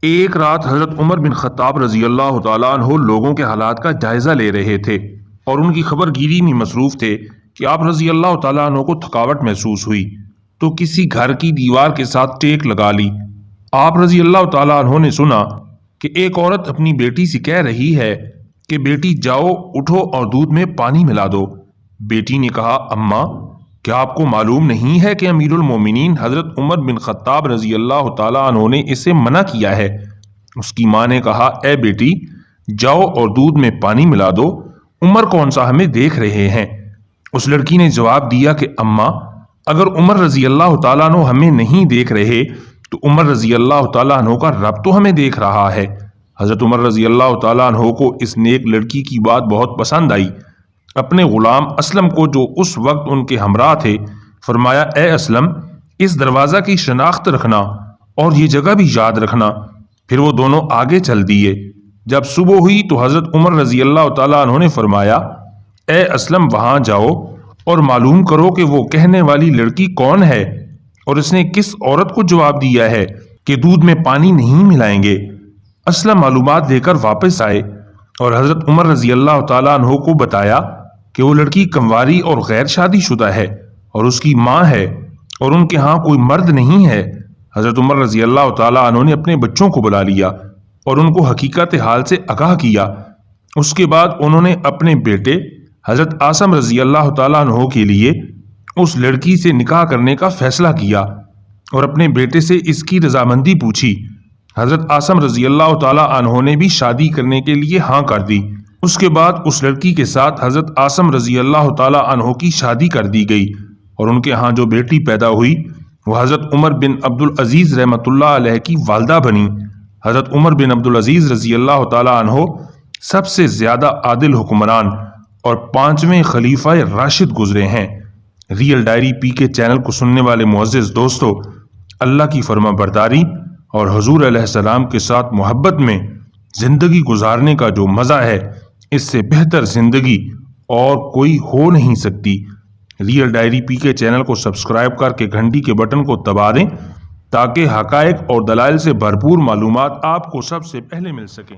ایک رات حضرت عمر بن خطاب رضی اللہ تعالیٰ عنہ لوگوں کے حالات کا جائزہ لے رہے تھے اور ان کی خبر گیری میں مصروف تھے کہ آپ رضی اللہ تعالیٰ عنہ کو تھکاوٹ محسوس ہوئی تو کسی گھر کی دیوار کے ساتھ ٹیک لگا لی۔ آپ رضی اللہ تعالیٰ عنہ نے سنا کہ ایک عورت اپنی بیٹی سے کہہ رہی ہے کہ بیٹی جاؤ اٹھو اور دودھ میں پانی ملا دو۔ بیٹی نے کہا اماں کیا آپ کو معلوم نہیں ہے کہ امیر المومنین حضرت عمر بن خطاب رضی اللہ تعالیٰ عنہ نے اسے منع کیا ہے؟ اس کی ماں نے کہا اے بیٹی جاؤ اور دودھ میں پانی ملا دو، عمر کون سا ہمیں دیکھ رہے ہیں؟ اس لڑکی نے جواب دیا کہ اماں اگر عمر رضی اللہ تعالیٰ عنہ ہمیں نہیں دیکھ رہے تو عمر رضی اللہ تعالیٰ عنہ کا رب تو ہمیں دیکھ رہا ہے۔ حضرت عمر رضی اللہ تعالیٰ عنہ کو اس نیک لڑکی کی بات بہت پسند آئی۔ اپنے غلام اسلم کو جو اس وقت ان کے ہمراہ تھے فرمایا اے اسلم اس دروازہ کی شناخت رکھنا اور یہ جگہ بھی یاد رکھنا۔ پھر وہ دونوں آگے چل دیے۔ جب صبح ہوئی تو حضرت عمر رضی اللہ تعالیٰ عنہ نے فرمایا اے اسلم وہاں جاؤ اور معلوم کرو کہ وہ کہنے والی لڑکی کون ہے اور اس نے کس عورت کو جواب دیا ہے کہ دودھ میں پانی نہیں ملائیں گے۔ اسلم معلومات لے کر واپس آئے اور حضرت عمر رضی اللہ تعالیٰ عنہ کو بتایا کہ وہ لڑکی کنواری اور غیر شادی شدہ ہے اور اس کی ماں ہے اور ان کے ہاں کوئی مرد نہیں ہے۔ حضرت عمر رضی اللہ تعالیٰ عنہ نے اپنے بچوں کو بلا لیا اور ان کو حقیقت حال سے آگاہ کیا۔ اس کے بعد انہوں نے اپنے بیٹے حضرت عاصم رضی اللہ تعالیٰ عنہ کے لیے اس لڑکی سے نکاح کرنے کا فیصلہ کیا اور اپنے بیٹے سے اس کی رضامندی پوچھی۔ حضرت عاصم رضی اللہ تعالیٰ عنہ نے بھی شادی کرنے کے لیے ہاں کر دی۔ اس کے بعد اس لڑکی کے ساتھ حضرت عاصم رضی اللہ تعالیٰ عنہ کی شادی کر دی گئی اور ان کے ہاں جو بیٹی پیدا ہوئی وہ حضرت عمر بن عبدالعزیز رحمۃ اللہ علیہ کی والدہ بنی۔ حضرت عمر بن عبدالعزیز رضی اللہ تعالیٰ عنہ سب سے زیادہ عادل حکمران اور 5ویں خلیفہ راشد گزرے ہیں۔ ریئل ڈائری پی کے چینل کو سننے والے معزز دوستو، اللہ کی فرما برداری اور حضور علیہ السلام کے ساتھ محبت میں زندگی گزارنے کا جو مزہ ہے اس سے بہتر زندگی اور کوئی ہو نہیں سکتی۔ ریئل ڈائری پی کے چینل کو سبسکرائب کر کے گھنٹی کے بٹن کو دبا دیں تاکہ حقائق اور دلائل سے بھرپور معلومات آپ کو سب سے پہلے مل سکیں۔